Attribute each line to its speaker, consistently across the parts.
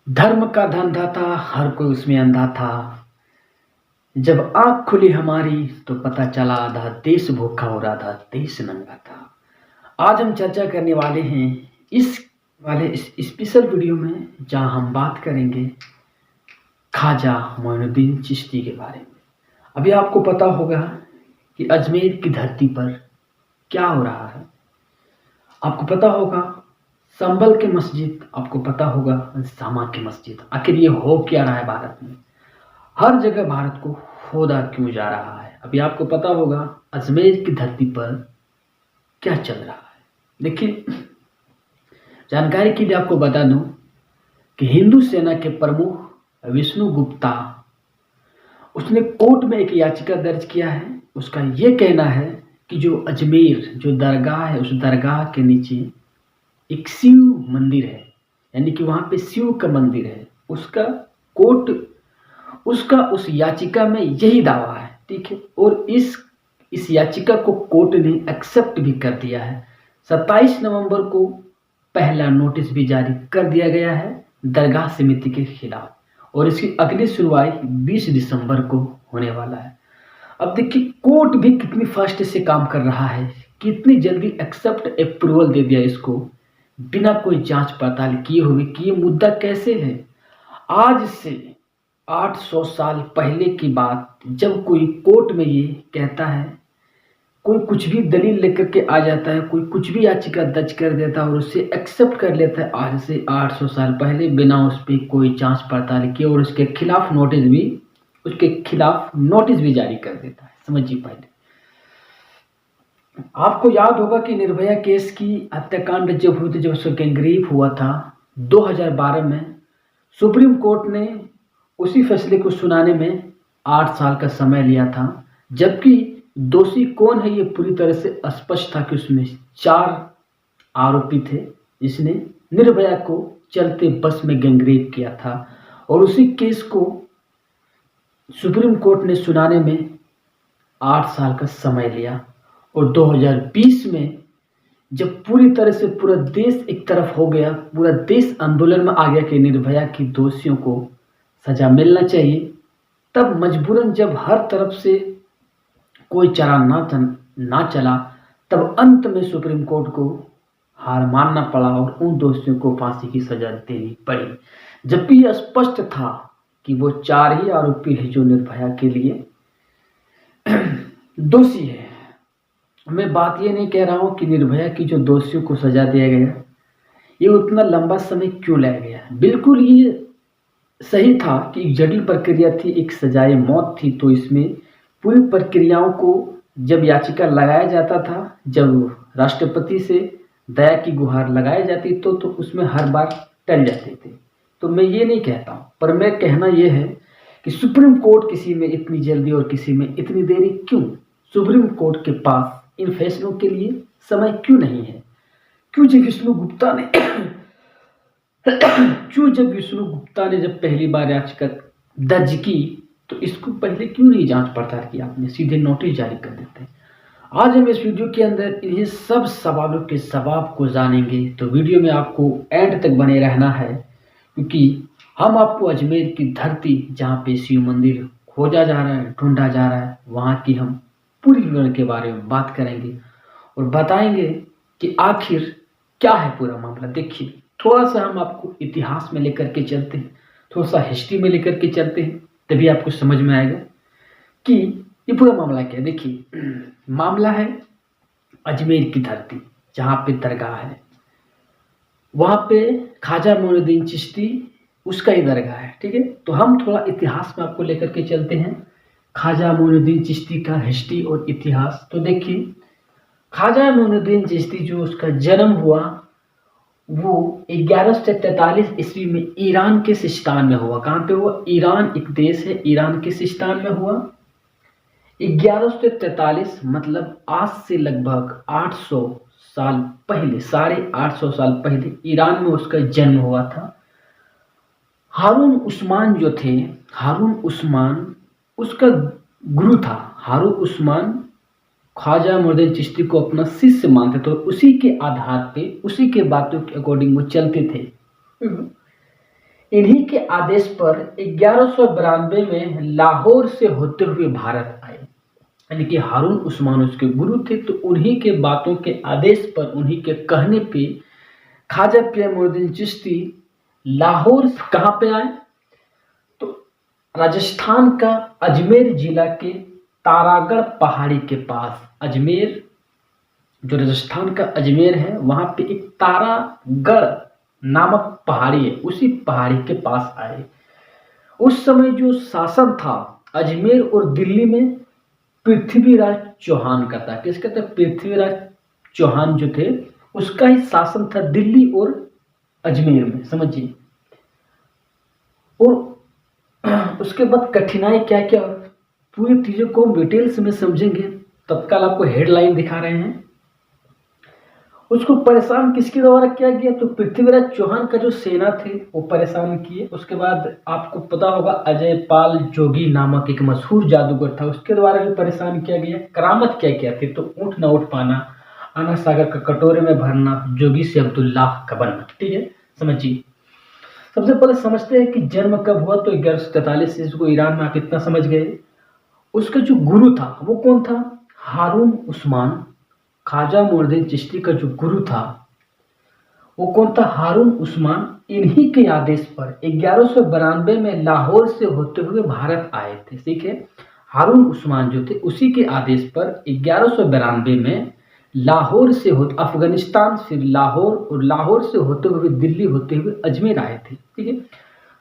Speaker 1: धर्म का धंधा था, हर कोई उसमें अंधा था। जब आँख खुली हमारी तो पता चला आधा देश भूखा और आधा देश नंगा था। आज हम चर्चा करने वाले हैं इस स्पेशल वीडियो में, जहां हम बात करेंगे ख्वाजा मोइनुद्दीन चिश्ती के बारे में। अभी आपको पता होगा कि अजमेर की धरती पर क्या हो रहा है। आपको पता होगा संभल की मस्जिद, आपको पता होगा जामा की मस्जिद। आखिर ये हो क्या रहा है भारत में? हर जगह भारत को होदा क्यों जा रहा है? अभी आपको पता होगा अजमेर की धरती पर क्या चल रहा है। देखिए, जानकारी के लिए आपको बता दूं कि हिंदू सेना के प्रमुख विष्णु गुप्ता, उसने कोर्ट में एक याचिका दर्ज किया है। उसका ये कहना है कि जो अजमेर जो दरगाह है, उस दरगाह के नीचे एक शिव मंदिर है, यानी कि वहां पे शिव का मंदिर है। उसका उस याचिका में यही दावा है, ठीक है। और इस याचिका को कोर्ट ने एक्सेप्ट भी कर दिया है। 27 नवंबर को पहला नोटिस भी जारी कर दिया गया है दरगाह समिति के खिलाफ, और इसकी अगली सुनवाई 20 दिसंबर को होने वाला है। अब देखिए, कोर्ट भी कितनी फास्ट से काम कर रहा है, कितनी जल्दी एक्सेप्ट अप्रूवल दे दिया इसको, बिना कोई जांच पड़ताल किए हुए कि ये मुद्दा कैसे है। आज से 800 साल पहले की बात, जब कोई कोर्ट में ये कहता है, कोई कुछ भी दलील लेकर के आ जाता है, कोई कुछ भी याचिका दर्ज कर देता है और उसे एक्सेप्ट कर लेता है, आज से 800 साल पहले, बिना उस पर कोई जांच पड़ताल किए, और उसके खिलाफ नोटिस भी जारी कर देता है। समझिए, पहले आपको याद होगा कि निर्भया केस की हत्याकांड जब हुई थी, जब उसका गैंगरेप हुआ था 2012 में, सुप्रीम कोर्ट ने उसी फैसले को सुनाने में 8 साल का समय लिया था। जबकि दोषी कौन है ये पूरी तरह से स्पष्ट था कि उसमें 4 आरोपी थे जिसने निर्भया को चलते बस में गैंगरेप किया था। और उसी केस को सुप्रीम कोर्ट ने सुनाने में 8 साल का समय लिया। और 2020 में जब पूरी तरह से पूरा देश एक तरफ हो गया, पूरा देश आंदोलन में आ गया कि निर्भया की दोषियों को सजा मिलना चाहिए, तब मजबूरन जब हर तरफ से कोई चारा ना चला, तब अंत में सुप्रीम कोर्ट को हार मानना पड़ा और उन दोषियों को फांसी की सजा देनी पड़ी। जबकि यह स्पष्ट था कि वो 4 ही आरोपी है जो निर्भया के लिए दोषी है। मैं बात ये नहीं कह रहा हूं कि निर्भया की जो दोषियों को सजा दिया गया, ये उतना लंबा समय क्यों लाया गया। बिल्कुल ये सही था कि एक जटिल प्रक्रिया थी, एक सजाए मौत थी। तो इसमें पूरी प्रक्रियाओं को जब याचिका लगाया जाता था, जब राष्ट्रपति से दया की गुहार लगाई जाती तो उसमें हर बार टल जाते थे। तो मैं ये नहीं कहता हूँ, पर मैं कहना यह है कि सुप्रीम कोर्ट किसी में इतनी जल्दी और किसी में इतनी देरी क्यों? सुप्रीम कोर्ट के पास इन फैसलों के लिए समय क्यों नहीं है? क्यों जब विष्णु गुप्ता ने जब पहली बार याचिका दर्ज की, तो इसको पहले क्यों नहीं जांच पड़ताल की? आपने सीधे नोटिस जारी कर देते हैं। आज हम इस वीडियो के अंदर इन्हीं सब सवालों के जवाब को जानेंगे, तो वीडियो में आपको एंड तक बने रहना है, क्योंकि हम आपको अजमेर की धरती, जहाँ पे शिव मंदिर खोजा जा रहा है, ढूंढा जा रहा है, वहाँ की हम पूरी विवरण के बारे में बात करेंगे और बताएंगे कि आखिर क्या है पूरा मामला। देखिए, थोड़ा सा हम आपको इतिहास में लेकर के चलते हैं, थोड़ा सा हिस्ट्री में लेकर के चलते हैं, तभी आपको समझ में आएगा कि ये पूरा मामला क्या है। देखिए, मामला है अजमेर की धरती, जहाँ पे दरगाह है, वहाँ पे ख्वाजा मोइनुद्दीन चिश्ती, उसका ही दरगाह है, ठीक है। तो हम थोड़ा इतिहास में आपको लेकर के चलते हैं, ख्वाजा मोइनुद्दीन चिश्ती का हिस्ट्री और इतिहास। तो देखिए, ख्वाजा मोइनुद्दीन चिश्ती जो उसका जन्म हुआ वो 1143 ईस्वी में ईरान के सिस्तान में हुआ। कहाँ पे हुआ? ईरान एक देश है, ईरान के सिस्तान में हुआ। 1143 मतलब आज से लगभग 800 साल पहले, 850 साल पहले ईरान में उसका जन्म हुआ था। हारून उस्मान जो थे, हारून उस्मान उसका गुरु था। हारून उस्मान ख्वाजा मोइनुद्दीन चिश्ती को अपना शिष्य मानते, तो उसी के आधार पे, उसी के बातों के अकॉर्डिंग वो चलते थे। इन्हीं के आदेश पर 1192 में लाहौर से होते हुए भारत आए। यानी कि हारून उस्मान उसके गुरु थे, तो उन्हीं के बातों के आदेश पर, उन्हीं के कहने पे ख्वाजा पिया मोइनुद्दीन चिश्ती लाहौर कहाँ पे आए, तो राजस्थान का अजमेर जिला के तारागढ़ पहाड़ी के पास, अजमेर जो राजस्थान का अजमेर है वहां पे एक तारागढ़ नामक पहाड़ी है, उसी पहाड़ी के पास आए। उस समय जो शासन था अजमेर और दिल्ली में पृथ्वीराज चौहान का था। किसका था? पृथ्वीराज चौहान जो थे उसका ही शासन था दिल्ली और अजमेर में, समझिए। और उसके बाद कठिनाई क्या क्या, पूरी चीजों को डिटेल्स में समझेंगे। तत्काल आपको हेडलाइन दिखा रहे हैं। उसको परेशान किसके द्वारा किया गया, तो पृथ्वीराज चौहान का जो सेना थे वो परेशान किए। उसके बाद आपको पता होगा अजय पाल जोगी नामक एक मशहूर जादूगर था, उसके द्वारा भी परेशान किया गया। करामत क्या क्या थी, तो ऊँट न उठ पाना, आना सागर का कटोरे में भरना, जोगी से अब्दुल्लाह का बनना। ठीक है, समझिए। सबसे पहले समझते हैं कि जन्म कब हुआ, तो 1143 से। इसको ईरान में आप इतना समझ गए। उसका जो गुरु था वो कौन था? हारून उस्मान। ख्वाजा मोइनुद्दीन चिश्ती का जो गुरु था वो कौन था? हारून उस्मान। इन्हीं के आदेश पर 1192 में लाहौर से होते हुए भारत आए थे। ठीक है, हारून उस्मान जो थे उसी के आदेश पर 1192 में लाहौर से होते, अफगानिस्तान से लाहौर, और लाहौर से होते हुए दिल्ली होते हुए अजमेर आए थे। ठीक है,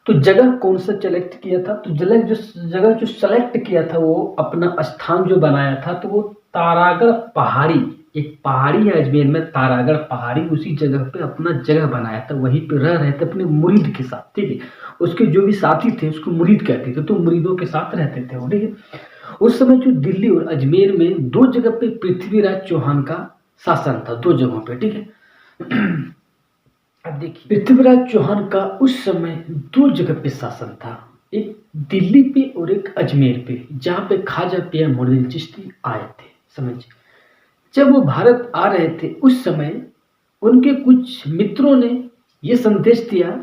Speaker 1: तो जगह कौन सा सेलेक्ट किया था, तो जगह जो सेलेक्ट किया था वो अपना स्थान जो बनाया था तो वो तारागढ़ पहाड़ी, एक पहाड़ी है अजमेर में तारागढ़ पहाड़ी, उसी जगह पे अपना जगह बनाया था। वहीं पे रह रहे थे अपने मुरीद के साथ। ठीक है, उसके जो भी साथी थे उसको मुरीद कहते थे, तो मुरीदों के साथ रहते थे वो। ठीक है, उस समय जो दिल्ली और अजमेर में दो जगह पे पृथ्वीराज चौहान का शासन था, दो जगहों पे। ठीक है, अब देखिए पृथ्वीराज चौहान का उस समय दो जगह पे शासन था, एक दिल्ली पे और एक अजमेर पे, जहाँ पे ख्वाजा पिया मोइनुद्दीन चिश्ती आए थे। समझिए, जब वो भारत आ रहे थे उस समय उनके कुछ मित्रों ने ये संदेश दिया।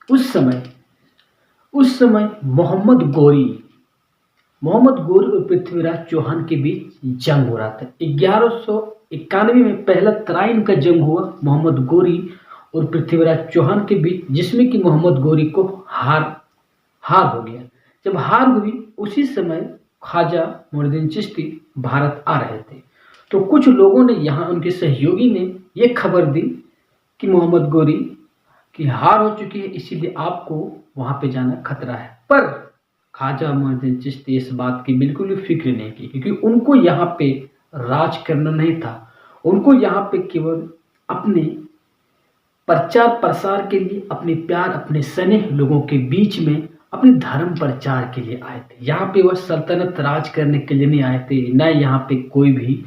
Speaker 1: उस समय मोहम्मद गोरी और पृथ्वीराज चौहान के बीच जंग हो रहा था। 1191 में पहला तराइन का जंग हुआ मोहम्मद गोरी और पृथ्वीराज चौहान के बीच, जिसमें कि मोहम्मद गोरी को हार हो गया। जब हार हुई उसी समय ख्वाजा मोइनुद्दीन चिश्ती भारत आ रहे थे, तो कुछ लोगों ने यहाँ, उनके सहयोगी ने ये खबर दी कि मोहम्मद गोरी की हार हो चुकी है, इसीलिए आपको वहाँ पे जाना खतरा है। पर ख्वाजा मोइनुद्दीन चिश्ती इस बात की बिल्कुल भी फिक्र नहीं की, क्योंकि उनको यहाँ पे राज करना नहीं था। उनको यहाँ पे केवल अपने प्रचार प्रसार के लिए, अपने प्यार, अपने स्नेह लोगों के बीच में अपने धर्म प्रचार के लिए आए थे। यहाँ पे वह सल्तनत राज करने के लिए नहीं आए थे, न यहाँ पे कोई भी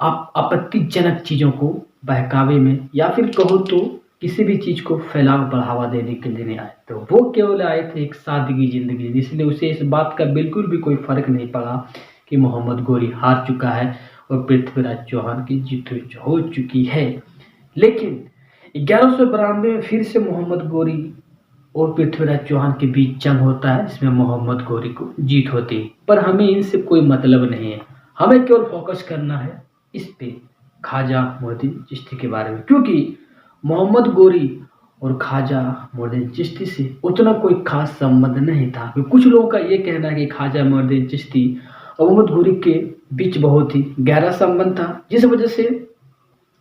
Speaker 1: आप आपत्तिजनक चीज़ों को बहकावे में, या फिर कहो तो किसी भी चीज़ को फैलाव बढ़ावा देने के लिए नहीं आए। तो वो केवल आए थे एक सादगी जिंदगी, इसलिए उसे इस बात का बिल्कुल भी कोई फर्क नहीं पड़ा कि मोहम्मद गोरी हार चुका है और पृथ्वीराज चौहान की जीत हो चुकी है। लेकिन 1192 में फिर से मोहम्मद गोरी और पृथ्वीराज चौहान के बीच जंग होता है, जिसमें मोहम्मद गोरी को जीत होती है। पर हमें इनसे कोई मतलब नहीं है, हमें केवल फोकस करना है इस पे, ख्वाजा मोइनुद्दीन चिश्ती के बारे में, क्योंकि मोहम्मद गोरी और ख्वाजा मोइनुद्दीन चिश्ती से उतना कोई खास संबंध नहीं था। कुछ लोगों का ये कहना है कि ख्वाजा मोइनुद्दीन चिश्ती और मोहम्मद गोरी के बीच बहुत ही गहरा संबंध था, जिस वजह से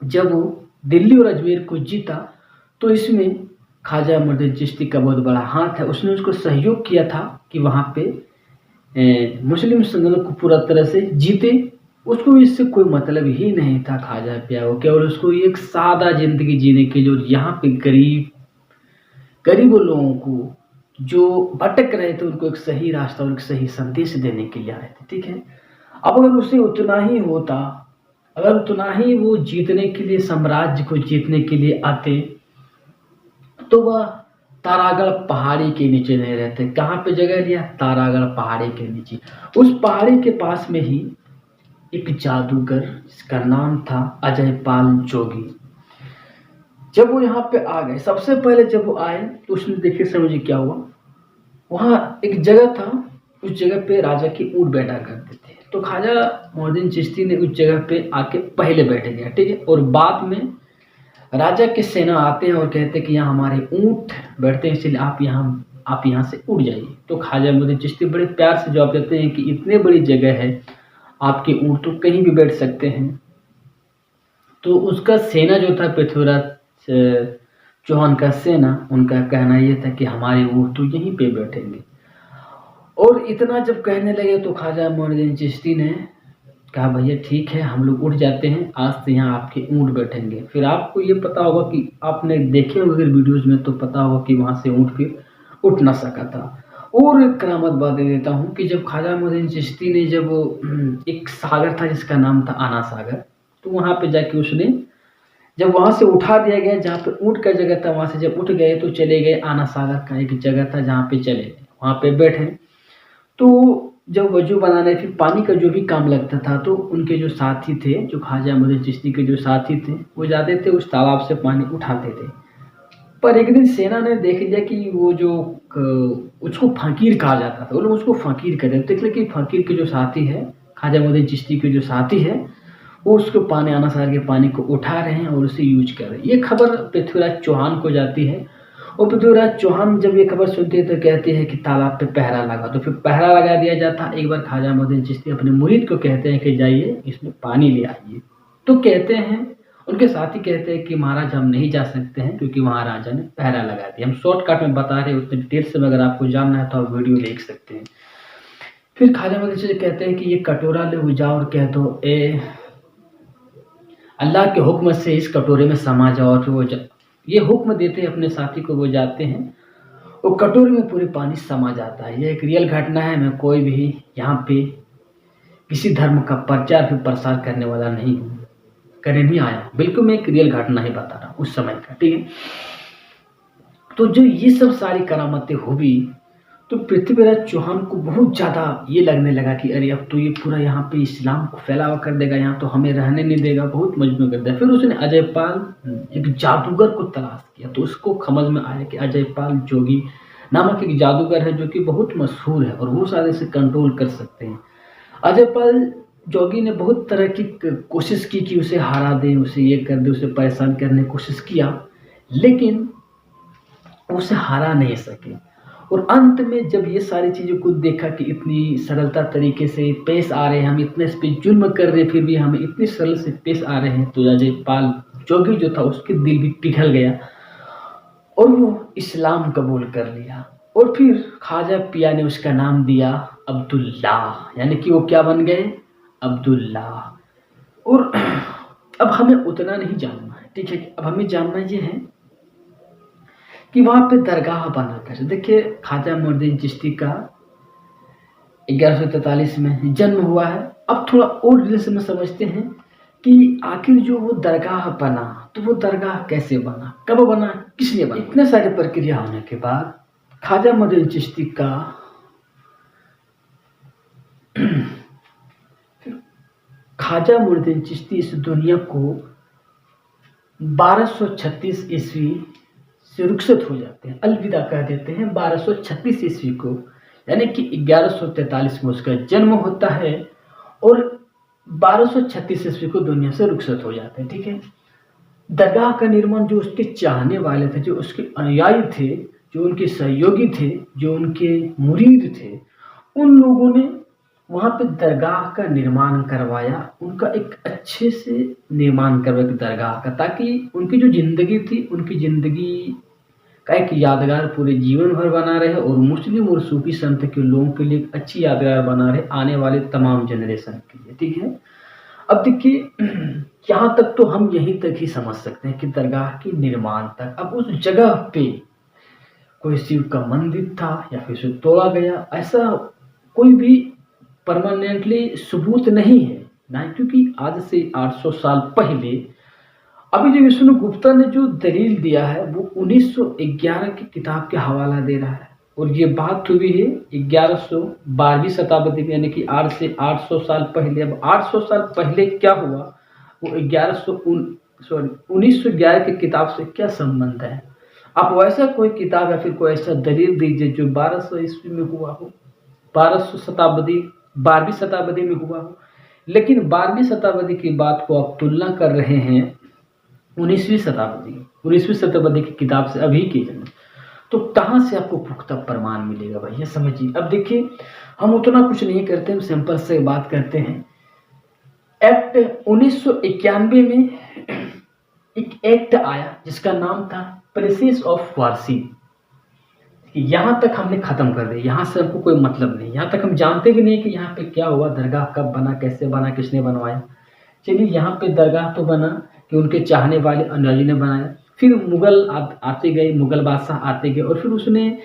Speaker 1: जब वो दिल्ली और अजमेर को जीता तो इसमें ख्वाजा मोइनुद्दीन चिश्ती का बहुत बड़ा हाथ है। उसने उसको सहयोग किया था कि वहाँ पे मुस्लिम संगठन को पूरा तरह से जीते। उसको इससे कोई मतलब ही नहीं था ख्वाजा पिया, वो केवल उसको एक सादा जिंदगी जीने के लिए, और यहाँ पे गरीबों लोगों को जो भटक रहे थे उनको एक सही रास्ता और एक सही संदेश देने के लिए आए थे। ठीक है, अब अगर उसे उतना ही होता, अगर उतना ही वो जीतने के लिए, साम्राज्य को जीतने के लिए आते, तो वह तारागढ़ पहाड़ी के नीचे नहीं रहते। कहाँ पे जगह लिया? तारागढ़ पहाड़ी के नीचे। उस पहाड़ी के पास में ही एक जादूगर जिसका नाम था अजय पाल जोगी। जब वो यहाँ पे आ गए, सबसे पहले जब वो आए तो उसने देखिए समझिए क्या हुआ, वहाँ एक जगह था, उस जगह पे राजा की ऊँट बैठा करते थे। तो ख्वाजा मोइनुद्दीन चिश्ती ने उस जगह पे आके पहले बैठ गया, ठीक है। और बाद में राजा के सेना आते हैं और कहते हैं कि यहाँ हमारे ऊँट बैठते हैं, इसलिए आप यहाँ से उड़ जाइए। तो ख्वाजा मोइनुद्दीन चिश्ती बड़े प्यार से जवाब देते हैं कि इतनी बड़ी जगह है, आपके ऊँट तो कहीं भी बैठ सकते हैं। तो उसका सेना जो था, पृथ्वीराज चौहान का सेना, उनका कहना ये था कि हमारे ऊँट तो यहीं पे बैठेंगे। और इतना जब कहने लगे तो ख्वाजा मोइनुद्दीन चिश्ती ने कहा भैया ठीक है, हम लोग उठ जाते हैं, आज से यहाँ आपके ऊँट बैठेंगे। फिर आपको ये पता होगा कि आपने देखे होंगे अगर वीडियोज़ में, तो पता होगा कि वहाँ से ऊँट फिर उठ ना सका था। और एक करामत बात दे देता हूँ कि जब ख्वाजा मोइनुद्दीन चिश्ती ने जब एक सागर था जिसका नाम था आना सागर, तो वहाँ पे जाके उसने जब वहाँ से उठा दिया गया, जहाँ पे ऊँट का जगह था, वहाँ से जब उठ गए तो चले गए आना सागर का एक जगह था जहाँ पे चले गए, वहाँ पे बैठे। तो जब वजू बनाने फिर पानी का जो भी काम लगता था, तो उनके जो साथी थे, जो ख्वाजा मोइनुद्दीन चिश्ती के जो साथी थे, वो जाते थे उस तालाब से पानी उठाते थे। पर एक दिन सेना ने देख लिया कि वो जो उसको फ़कीर कहा जाता था, वो लोग उसको फ़कीर कहते थे। देख लिया कि फ़कीर के जो साथी है, ख्वाजा मोइनुद्दीन चिश्ती के जो साथी है, वो उसको पानी आना सागर के पानी को उठा रहे हैं और उसे यूज कर रहे हैं। ये खबर पृथ्वीराज चौहान को जाती है और पृथ्वीराज चौहान जब ये खबर सुनते हैं तो कहते हैं कि तालाब पे पहरा लगा। तो फिर पहरा लगा दिया जाता। एक बार ख्वाजा मोइनुद्दीन चिश्ती अपने मुरीद को कहते हैं कि जाइए इसमें पानी ले आइए। तो कहते हैं, उनके साथी कहते हैं कि महाराज हम नहीं जा सकते हैं क्योंकि वहाँ राजा ने पहरा लगा दिया। हम शॉर्टकट में बता रहे हैं, उतने डिटेल से अगर आपको जानना है तो आप वीडियो देख सकते हैं। फिर ख्वाजा मोइनुद्दीन चिश्ती कहते हैं कि ये कटोरा ले जाओ और कह दो ए अल्लाह के हुक्म से इस कटोरे में समा जाओ। और फिर वो ये हुक्म देते हैं अपने साथी को, वो जाते हैं, वो कटोरे में पूरे पानी समा जाता है। ये एक रियल घटना है। मैं कोई भी यहाँ पे किसी धर्म का प्रचार फिर प्रसार करने वाला नहीं हूँ, करने नहीं आया, बिल्कुल मैं एक रियल घटना ही बता रहा हूँ उस समय का, ठीक है। तो जो ये सब सारी करामतें हुई तो पृथ्वीराज चौहान को बहुत ज़्यादा ये लगने लगा कि अरे अब तो ये पूरा यहाँ पे इस्लाम को फैलावा कर देगा, यहाँ तो हमें रहने नहीं देगा, बहुत मजबूर कर दिया। फिर उसने अजयपाल एक जादूगर को तलाश किया। तो उसको समझ में आया कि अजयपाल जोगी नामक एक जादूगर है जो कि बहुत मशहूर है और वो सारे से कंट्रोल कर सकते हैं। अजयपाल जोगी ने बहुत तरह की कोशिश की कि उसे हरा दे, उसे ये कर दे, उसे परेशान करने की कोशिश किया, लेकिन उसे हरा नहीं सके। और अंत में जब ये सारी चीज़ों को देखा कि इतनी सरलता तरीके से पेश आ रहे हैं, हम इतने इस पर जुल्म कर रहे फिर भी हमें इतनी सरल से पेश आ रहे हैं, तो अजयपाल जोगी जो था उसके दिल भी पिघल गया और वो इस्लाम कबूल कर लिया। और फिर ख्वाजा पिया ने उसका नाम दिया अब्दुल्ला, यानी कि वो क्या बन गए, अब्दुल्ला। और अब हमें उतना नहीं जानना है, ठीक है। अब हमें जानना ये है कि वहाँ पे दरगाह बना कर, देखिए ख्वाजा मोइनुद्दीन चिश्ती का 1143 में जन्म हुआ है। अब थोड़ा और डिटेल से में समझते हैं कि आखिर जो वो दरगाह बना, तो वो दरगाह कैसे बना, कब बना, किसने बना। इतने सारे प्रक्रिया होने के बाद ख्वाजा मोइनुद्दीन चिश्ती का ख्वाजा मोइनुद्दीन चिश्ती इस दुनिया को 1236 ईस्वी से रुखसत हो जाते हैं, अलविदा कह देते हैं 1236 ईस्वी को, यानी कि 1143 में उसका जन्म होता है और 1236 ईस्वी को दुनिया से रुखसत हो जाते हैं, ठीक है। दरगाह का निर्माण जो उसके चाहने वाले थे, जो उसके अनुयायी थे, जो उनके सहयोगी थे, जो उनके मुरीद थे, उन लोगों ने वहाँ पे दरगाह का निर्माण करवाया, उनका एक अच्छे से निर्माण करवाया दरगाह का, ताकि उनकी जो ज़िंदगी थी, उनकी ज़िंदगी का एक यादगार पूरे जीवन भर बना रहे और मुस्लिम और सूफी संत के लोगों के लिए एक अच्छी यादगार बना रहे आने वाले तमाम जनरेशन के लिए, ठीक है। अब देखिए यहाँ तक तो हम यहीं तक ही समझ सकते हैं कि दरगाह के निर्माण तक। अब उस जगह पे कोई शिव का मंदिर था या फिर उसे तोड़ा गया, ऐसा कोई भी परमानेंटली सबूत नहीं है ना, क्योंकि आज से 800 साल पहले अभी जो विष्णु गुप्ता ने जो दलील दिया है वो 1911 की किताब के हवाला दे रहा है और ये बात हुई है 1112वीं शताब्दी में, यानी कि आज से 800 साल पहले। अब 800 साल पहले क्या हुआ वो सॉरी 1911 की किताब से क्या संबंध है? आप वैसा कोई किताब या फिर कोई ऐसा दलील दीजिए जो 1200 ईस्वी में हुआ हो, 1200 शताब्दी 12वीं शताब्दी में हुआ हो। लेकिन 12वीं शताब्दी की बात को आप तुलना कर रहे हैं 19वीं शताब्दी की किताब से अभी की जन्म, तो कहाँ से आपको पुख्ता प्रमाण मिलेगा भैया? समझिए। अब देखिए, हम उतना कुछ नहीं करते, हम सिंपल से बात करते हैं। एक्ट 1991 में एक एक्ट आया जिसका नाम था प्लेसेस ऑफ वर्शिप। यहाँ तक हमने खत्म कर दिया, यहाँ से हमको कोई मतलब नहीं, यहाँ तक हम जानते भी नहीं कि यहाँ पे क्या हुआ, दरगाह कब बना, कैसे बना, किसने बनवाया। चलिए, यहाँ पे दरगाह तो बना कि उनके चाहने वाले अनुयायी ने बनाया। फिर मुगल आते गए, मुगल बादशाह आते गए और फिर उसने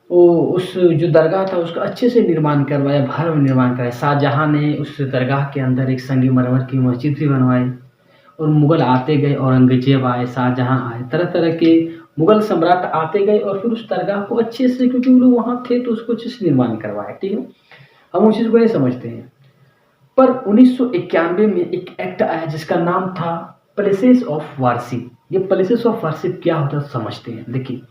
Speaker 1: उस जो दरगाह था उसका अच्छे से निर्माण करवाया, भव्य निर्माण कराया। शाहजहाँ ने उस दरगाह के अंदर एक संगमरमर की मस्जिद भी बनवाई और मुगल आते गए, औरंगजेब आए, शाहजहाँ आए, तरह तरह के मुगल सम्राट आते गए और फिर उस दरगाह को अच्छे से, क्योंकि वो लोग वहाँ थे तो उसको अच्छे से निर्माण करवाया। ठीक है, हम उस चीज़ को नहीं समझते हैं। पर 1991 में एक एक्ट आया जिसका नाम था प्लेसेस ऑफ वर्शिप। ये प्लेसेस ऑफ वर्शिप क्या होता है समझते हैं। देखिए,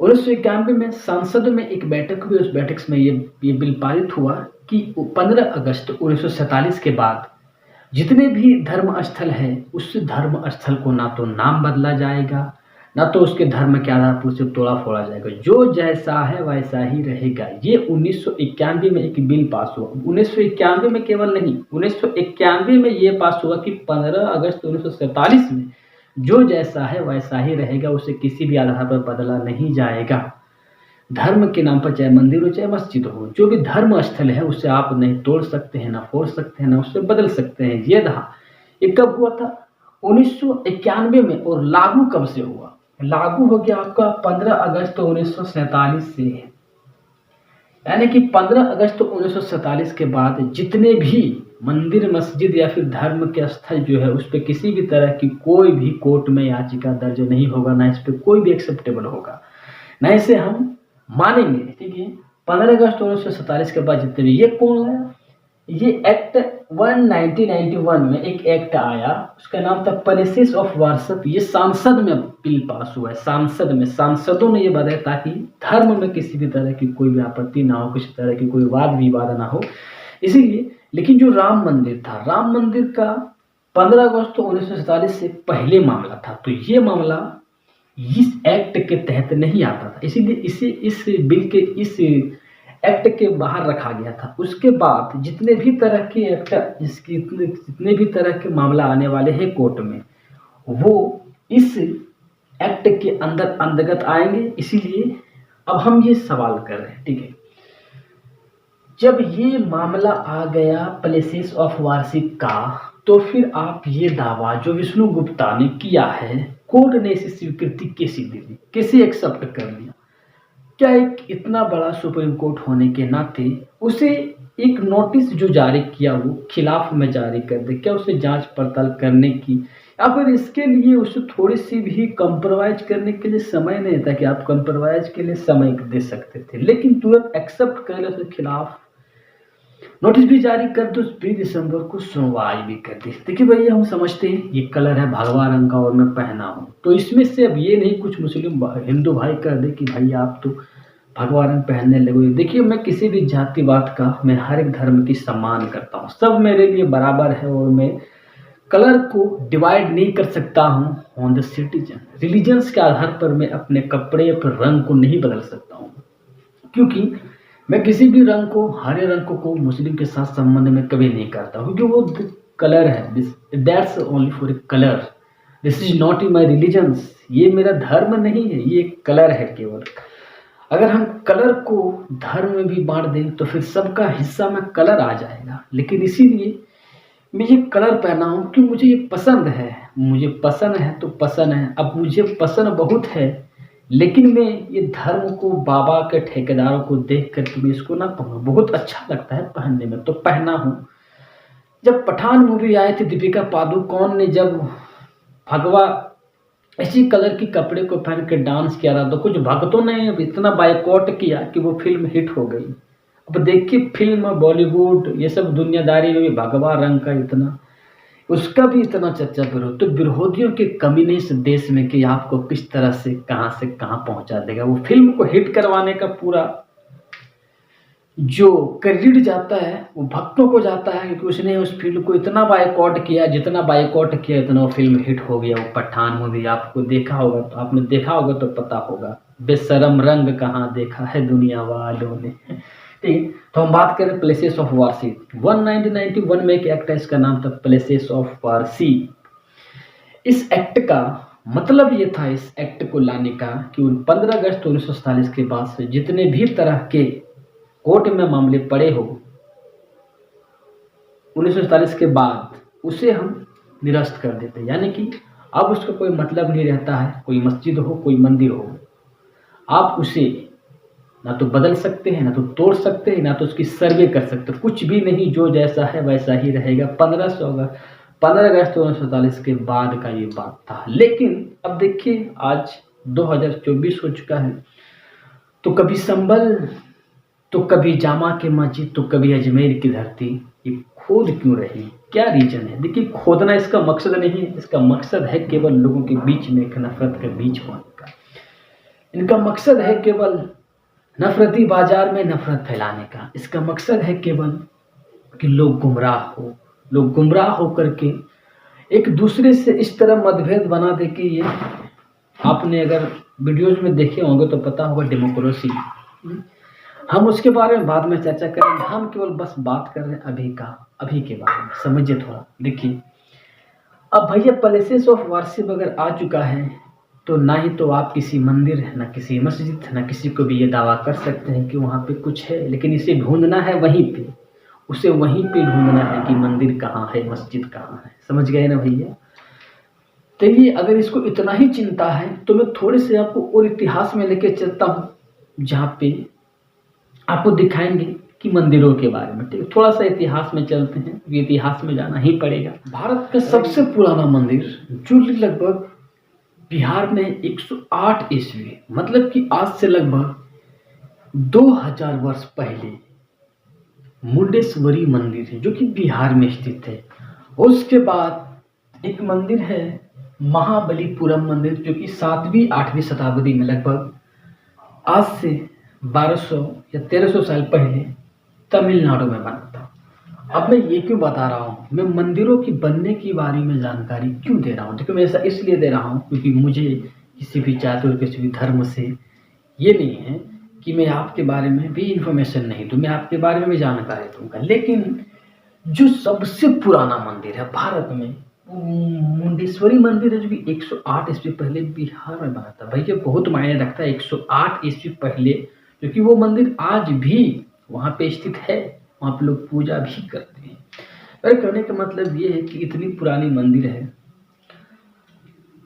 Speaker 1: 1991 में संसद में एक बैठक हुई, उस बैठक में ये बिल पारित हुआ कि 15 अगस्त 1947 के बाद जितने भी धर्म स्थल है उस धर्म स्थल को ना तो नाम बदला जाएगा, ना तो उसके धर्म के आधार पर उसे तोड़ा फोड़ा जाएगा, जो जैसा है वैसा ही रहेगा। ये 1991 में एक बिल पास हुआ। 1991 में केवल नहीं, 1991 में ये पास हुआ कि 15 अगस्त 1947 में जो जैसा है वैसा ही रहेगा, उसे किसी भी आधार पर बदला नहीं जाएगा। धर्म के नाम पर चाहे मंदिर हो चाहे मस्जिद हो, जो भी धर्म स्थल है उसे आप नहीं तोड़ सकते हैं, ना फोड़ सकते हैं, ना उससे बदल सकते हैं। ये था। ये कब हुआ था? 1991 में। और लागू कब से हुआ? लागू हो गया आपका 15 अगस्त 1947 से। यानी कि 15 अगस्त 1947 के बाद जितने भी मंदिर, मस्जिद या फिर धर्म के स्थल जो है उस पर किसी भी तरह की कोई भी कोर्ट में याचिका दर्ज नहीं होगा, ना इस पर कोई भी एक्सेप्टेबल होगा, ना इसे हम मानेंगे। ठीक है, 15 अगस्त 1947 के बाद जितने भी, ये कौन लाया? ये एक्ट 1991 में एक एक्ट आया, उसका नाम था प्लेसेस ऑफ वर्शिप। ये सांसद में बिल पास हुआ है। सांसद में, सांसदों ने ये बताया ताकि धर्म में किसी भी तरह की कोई भी आपत्ति ना हो, किसी तरह की कोई वाद विवाद ना हो, इसीलिए। लेकिन जो राम मंदिर था, राम मंदिर का 15 अगस्त 1947 से पहले मामला था, तो ये मामला इस एक्ट के तहत नहीं आता था, इसीलिए इसे इस बिल के इस एक्ट के बाहर रखा गया था। उसके बाद जितने भी तरह के एक्ट, जितने भी तरह के मामला आने वाले हैं कोर्ट में, वो इस एक्ट के अंतर्गत आएंगे। इसीलिए अब हम ये सवाल कर रहे हैं, ठीक है, जब ये मामला आ गया प्लेसेस ऑफ वर्शिप का, तो फिर आप ये दावा जो विष्णु गुप्ता ने किया है, कोर्ट ने इसे स्वीकृति कैसे दे दी, कैसे एक्सेप्ट कर लिया? क्या एक इतना बड़ा सुप्रीम कोर्ट होने के नाते उसे एक नोटिस जो जारी किया वो खिलाफ में जारी कर दे? क्या उसे जांच पड़ताल करने की, या फिर इसके लिए उसे थोड़ी सी भी कंप्रोमाइज करने के लिए समय नहीं था कि आप कंप्रोमाइज के लिए समय दे सकते थे, लेकिन तुरंत एक्सेप्ट कर ले, उसके खिलाफ नोटिस भी जारी कर दो, 20 दिसंबर को सुनवाई भी कर दी। देखिए भैया, हम समझते हैं ये कलर है भगवा रंग का और मैं पहना हूँ, तो इसमें से अब ये नहीं कुछ मुस्लिम हिंदू भाई कर दे कि भाई आप तो भगवा रंग पहनने लगे। देखिए, मैं किसी भी जातिवाद का, मैं हर एक धर्म की सम्मान करता हूँ, सब मेरे लिए बराबर है और मैं कलर को डिवाइड नहीं कर सकता हूँ ऑन द सिटीजन। रिलीजन्स के आधार पर मैं अपने कपड़े पर रंग को नहीं बदल सकता हूँ, क्योंकि मैं किसी भी रंग को, हरे रंग को मुस्लिम के साथ संबंध में कभी नहीं करता हूँ, क्योंकि वो कलर है, that's only for a colour, this is not in my religions. ये मेरा धर्म नहीं है, ये कलर है केवल। अगर हम कलर को धर्म में भी बांट दें तो फिर सबका हिस्सा में कलर आ जाएगा, लेकिन इसीलिए मैं ये कलर पहना हूँ कि मुझे ये पसंद है, मुझे पसंद है तो पसंद है। अब मुझे पसंद बहुत है, लेकिन मैं ये धर्म को, बाबा के ठेकेदारों को देख करके मैं इसको ना पहनूं, बहुत अच्छा लगता है पहनने में तो पहना हूँ। जब पठान मूवी आई थी, दीपिका पादुकोण ने जब भगवा इसी कलर की कपड़े को पहन के डांस किया था, तो कुछ भक्तों ने इतना बायकॉट किया कि वो फिल्म हिट हो गई। अब देखिए, फिल्म, बॉलीवुड, ये सब दुनियादारी में भी भगवा रंग का उसका भी इतना चर्चा विरोध, तो विरोधियों की कमी नहीं इस देश में कि आपको किस तरह से कहाँ पहुंचा देगा। वो फिल्म को हिट करवाने का पूरा जो क्रेडिट जाता है वो भक्तों को जाता है, क्योंकि उसने उस फिल्म को इतना बायकॉट किया, जितना बायकॉट किया इतना वो फिल्म हिट हो गया। वो पठान मूवी आपको देखा होगा, तो आपने देखा होगा तो पता होगा, बेशरम रंग कहाँ देखा है दुनिया वालों ने। ठीक, तो हम बात करें प्लेसेस ऑफ वारसी। 1991 में एक एक्ट है, इसका नाम था प्लेसेस ऑफ वारसी। इस एक्ट का मतलब ये था, इस एक्ट को लाने का, कि 15 अगस्त 1947 के बाद से जितने भी तरह के कोर्ट में मामले पड़े हो 1947 के बाद, उसे हम निरस्त कर देते हैं। यानी कि अब उसका कोई मतलब नहीं रहता है, कोई मस्जिद हो कोई मंदिर हो, आप उसे ना तो बदल सकते हैं, ना तो तोड़ सकते हैं, ना तो उसकी सर्वे कर सकते, कुछ भी नहीं, जो जैसा है वैसा ही रहेगा। 15 अगस्त 1947 के बाद का ये बात था। लेकिन अब देखिए आज 2024 हो चुका है, तो कभी संभल, तो कभी जामा की मस्जिद, तो कभी अजमेर की धरती, ये खोद क्यों रही, क्या रीजन है? देखिए, खोदना इसका मकसद नहीं है, इसका मकसद है केवल लोगों के बीच में एक नफरत का बीज बोने का। इनका मकसद है केवल नफरती बाजार में नफरत फैलाने का। इसका मकसद है केवल कि लोग गुमराह हो करके एक दूसरे से इस तरह मतभेद बना दे कि ये, आपने अगर वीडियोज में देखे होंगे तो पता होगा, डेमोक्रेसी। हम उसके बारे में बाद में चर्चा करेंगे, हम केवल बस बात कर रहे हैं अभी के बारे में। समझिए थोड़ा, देखिए अब भैया प्लेसेस ऑफ वर्शिप अगर आ चुका है, तो ना ही तो आप किसी मंदिर, ना किसी मस्जिद, ना किसी को भी ये दावा कर सकते हैं कि वहाँ पे कुछ है, लेकिन इसे ढूंढना है वहीं पे, उसे वहीं पे ढूंढना है कि मंदिर कहाँ है, मस्जिद कहाँ है। समझ गए ना भैया? तो ये अगर इसको इतना ही चिंता है, तो मैं थोड़े से आपको और इतिहास में लेके चलता हूँ, जहाँ पे आपको दिखाएंगे कि मंदिरों के बारे में। ठीक है, थोड़ा सा इतिहास में चलते हैं, ये इतिहास में जाना ही पड़ेगा। भारत का सबसे पुराना मंदिर जो लगभग बिहार में 108 ईस्वी, मतलब कि आज से लगभग 2000 वर्ष पहले मुंडेश्वरी मंदिर है, जो कि बिहार में स्थित है। उसके बाद एक मंदिर है महाबलीपुरम मंदिर, जो कि 7वीं 8वीं शताब्दी में लगभग आज से 1200 या 1300 साल पहले तमिलनाडु में बना था। अब मैं ये क्यों बता रहा हूँ, मैं मंदिरों की बनने की बारे में जानकारी क्यों दे रहा हूँ? देखो, मैं ऐसा इसलिए दे रहा हूँ क्योंकि मुझे किसी भी जाति और किसी भी धर्म से ये नहीं है कि मैं आपके बारे में भी इंफॉर्मेशन नहीं दूँ, मैं आपके बारे में भी जानकारी दूंगा। लेकिन जो सबसे पुराना मंदिर है भारत में, वो मुंडेश्वरी मंदिर है, जो कि 108 ईस्वी पहले बिहार में बना था। भैया बहुत मायने रखता है 108 ईस्वी पहले, क्योंकि वो मंदिर आज भी वहाँ पे स्थित है, वहाँ पे लोग पूजा भी करते हैं। अरे कहने का मतलब ये है कि इतनी पुरानी मंदिर है।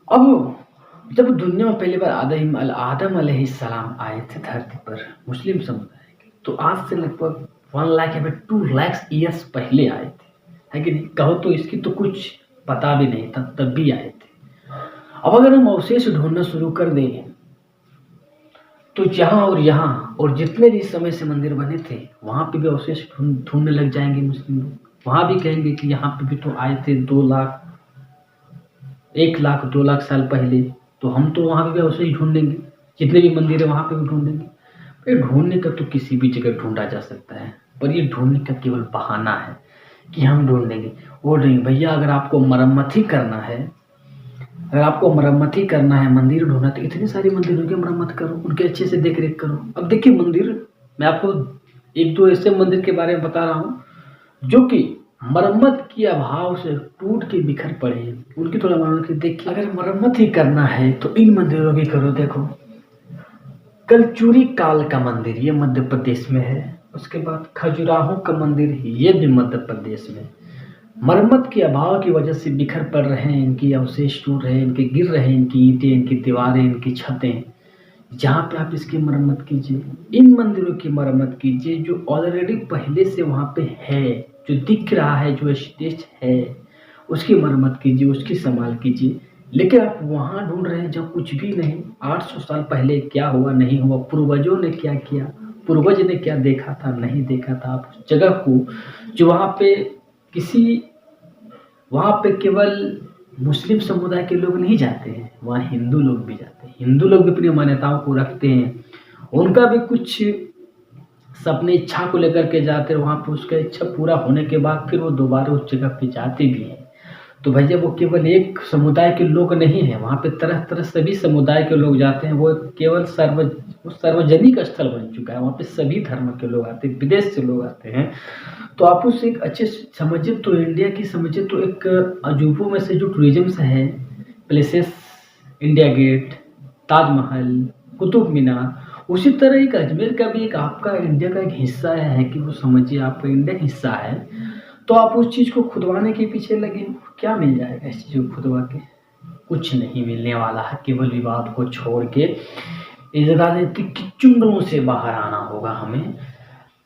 Speaker 1: अब जब दुनिया में पहली बार आदम अलैहिस्सलाम आए थे धरती पर मुस्लिम समुदाय के, तो आज से लगभग 1 लाख या 2 लाख ईयर्स पहले आए थे, है कि नहीं? कहो तो इसकी तो कुछ पता भी नहीं था, तब भी आए थे। अब अगर हम अवशेष ढूंढना शुरू कर दें, तो जहाँ और यहाँ और जितने भी समय से मंदिर बने थे, वहाँ पे भी अवशेष ढूंढने लग जाएंगे मुस्लिम लोग। वहाँ भी कहेंगे कि यहाँ पे भी तो आए थे 2 लाख, 1 लाख 2 लाख साल पहले, तो हम तो वहाँ पे भी अवशेष ढूंढेंगे, जितने भी मंदिर है वहाँ पे भी ढूंढेंगे। फिर ढूंढने का तो किसी भी जगह ढूंढा जा सकता है, पर ये ढूंढने का केवल बहाना है कि हम ढूंढेंगे। वो नहीं भैया, अगर आपको मरम्मत ही करना है, मंदिर ढूंढना, तो इतने सारे मंदिरों की मरम्मत करो, उनके अच्छे से देख रेख करो। अब देखिए मंदिर, मैं आपको 1-2 ऐसे मंदिर के बारे में बता रहा हूँ जो कि मरम्मत के अभाव से टूट के बिखर पड़े हैं, उनकी थोड़ा मरम्मत। देखिए, अगर मरम्मत ही करना है तो इन मंदिरों की करो। देखो, कलचुरी काल का मंदिर, ये मध्य प्रदेश में है। उसके बाद खजुराहो का मंदिर, ये भी मध्य प्रदेश में। मरम्मत के अभाव की वजह से बिखर पड़ रहे हैं, इनकी अवशेष टूट रहे हैं, इनके गिर रहे हैं, इनकी ईंटें, इनकी दीवारें, इनकी छतें। जहाँ पे आप इसकी मरम्मत कीजिए, इन मंदिरों की मरम्मत कीजिए जो ऑलरेडी पहले से वहाँ पे है, जो दिख रहा है, जो स्टेज है, उसकी मरम्मत कीजिए, उसकी संभाल कीजिए। लेकिन आप वहाँ ढूंढ रहे हैं जब कुछ भी नहीं। 800 साल पहले क्या हुआ, नहीं हुआ, पूर्वजों ने क्या किया, पूर्वज ने क्या देखा था, नहीं देखा था, आप उस जगह को जो वहाँ पे किसी वहाँ पे केवल मुस्लिम समुदाय के लोग नहीं जाते हैं, वहाँ हिंदू लोग भी जाते हैं। हिंदू लोग भी अपनी मान्यताओं को रखते हैं, उनका भी कुछ सपने इच्छा को लेकर के जाते हैं, वहाँ पे उसका इच्छा पूरा होने के बाद फिर वो दोबारा उस जगह पे जाते भी हैं। तो भैया वो केवल एक समुदाय के लोग नहीं हैं, वहाँ पे तरह तरह सभी समुदाय के लोग जाते हैं। वो केवल सार्वजनिक स्थल बन चुका है, वहाँ पे सभी धर्म के लोग आते हैं, विदेश से लोग आते हैं। तो आप उसे एक अच्छे समझिए तो इंडिया की समझिए तो एक अजूबों में से जो टूरिज्म है, places, India gate, Taj Mahal, Qutub Minar, उसी तरह एक अजमेर का भी एक आपका इंडिया का एक हिस्सा है कि वो समझिए आपका इंडिया का हिस्सा है। तो आप उस चीज़ को खुदवाने के पीछे लगे, क्या मिल जाएगा इस चीज़ को खुदवा के? कुछ नहीं मिलने वाला है, केवल विवाद को छोड़ के इस राजनीतिक की चुंगलों से बाहर आना होगा हमें।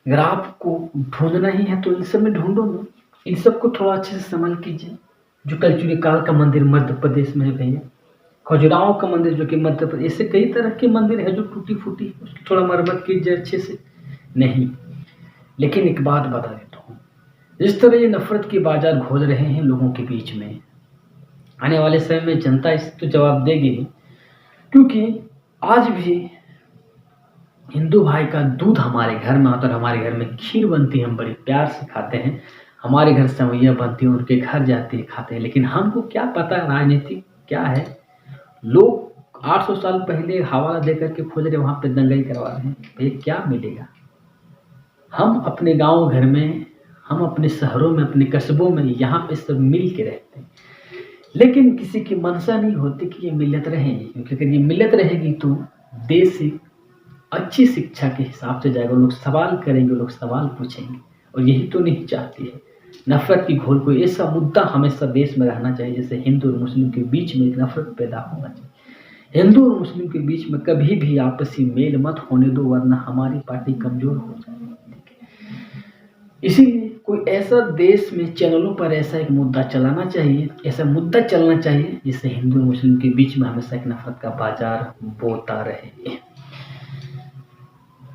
Speaker 1: अगर आपको ढूंढना ही है तो इन सब में ढूंढो ना, इन सबको थोड़ा अच्छे से संभाल कीजिए। जो कलचुरी काल का मंदिर मध्य प्रदेश में है भैया, खजुराहो का मंदिर जो कि मध्य प्रदेश, ऐसे कई तरह के मंदिर है जो टूटी फूटी, उसकी थोड़ा मरम्मत कीजिए अच्छे से। नहीं, लेकिन एक बात बता देता हूँ, जिस तरह ये नफरत के बाजार घोल रहे हैं लोगों के बीच में, आने वाले समय में जनता इस तो जवाब देगी, क्योंकि आज भी हिंदू भाई का दूध हमारे घर में आता है, हमारे घर में खीर बनती है, हम बड़े प्यार से खाते हैं, हमारे घर सेवइयाँ बनती हैं, उनके घर जाते हैं खाते हैं। लेकिन हमको क्या पता राजनीति क्या है? लोग 800 साल पहले हवाला देकर के खोज रहे, वहाँ पे दंगई करवा रहे हैं, भैया क्या मिलेगा? हम अपने गांव घर में, हम अपने शहरों में, अपने कस्बों में, यहाँ पे सब मिल के रहते हैं, लेकिन किसी की मंशा नहीं होती कि ये मिलत रहेगी, क्योंकि अगर ये मिलत रहेगी तो देश अच्छी शिक्षा के हिसाब से जाएगा। लोग सवाल करेंगे, लोग सवाल पूछेंगे, और यही तो नहीं चाहती है नफरत की घोल। कोई ऐसा मुद्दा हमेशा देश में रहना चाहिए जैसे हिंदू और मुस्लिम के बीच में एक नफरत पैदा होना चाहिए। हिंदू और मुस्लिम के बीच में कभी भी आपसी मेल मत होने दो, वरना हमारी पार्टी कमजोर हो जाएगी। इसीलिए कोई ऐसा देश में चैनलों पर ऐसा एक मुद्दा चलाना चाहिए, ऐसा मुद्दा चलना चाहिए जिससे हिंदू और मुस्लिम के बीच में हमेशा एक नफरत का बाजार बोता रहे।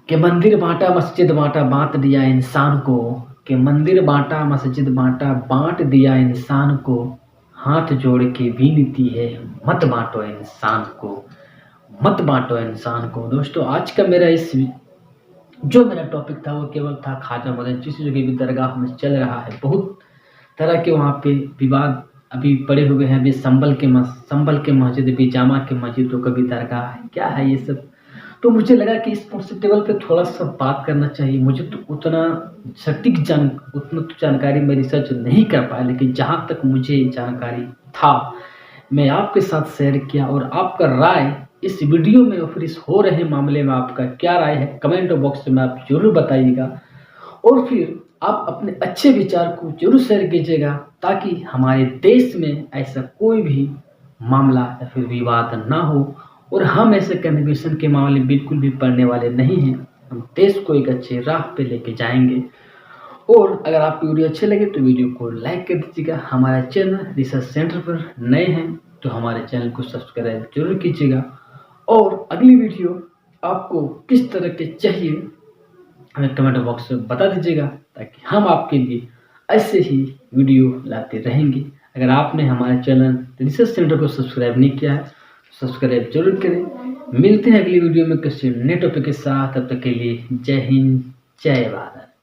Speaker 1: कि मंदिर बांटा मस्जिद बांटा बांट दिया इंसान को, कि मंदिर बांटा मस्जिद बांटा बांट दिया इंसान को, हाथ जोड़ के विनती है मत बांटो इंसान को, मत बांटो इंसान को। दोस्तों आज का मेरा जो मेरा टॉपिक था वो केवल था ख्वाजा मदन चिश्ती जो कि भी दरगाह में चल रहा है। बहुत तरह के वहाँ पे विवाद अभी पड़े हुए हैं, अभी संभल के मस्जिद, अभी जामा के मस्जिद, तो कभी दरगाह है, क्या है ये सब। तो मुझे लगा कि इस टेबल पे थोड़ा सा बात करना चाहिए। मुझे तो उतना तो जानकारी मैं रिसर्च नहीं कर पाया, लेकिन जहाँ तक मुझे जानकारी था मैं आपके साथ शेयर किया। और आपका राय इस वीडियो में और फिर इस हो रहे मामले में आपका क्या राय है, कमेंट बॉक्स में आप जरूर बताइएगा। और फिर आप अपने अच्छे विचार को जरूर शेयर कीजिएगा, ताकि हमारे देश में ऐसा कोई भी मामला या फिर विवाद ना हो। और हम ऐसे कन्वर्सेशन के मामले बिल्कुल भी पढ़ने वाले नहीं हैं, हम देश को एक अच्छे राह पे लेके जाएंगे। और अगर आपको वीडियो अच्छे लगे तो वीडियो को लाइक कर दीजिएगा। हमारा चैनल रिसर्च सेंटर पर नए हैं तो हमारे चैनल को सब्सक्राइब जरूर कीजिएगा। और अगली वीडियो आपको किस तरह के चाहिए हमें कमेंट बॉक्स में बता दीजिएगा, ताकि हम आपके लिए ऐसे ही वीडियो लाते रहेंगे। अगर आपने हमारे चैनल रिसर्च सेंटर को सब्सक्राइब नहीं किया है, सब्सक्राइब जरूर करें। मिलते हैं अगली वीडियो में किसी नए टॉपिक के साथ, तब तक के लिए जय हिंद, जय भारत।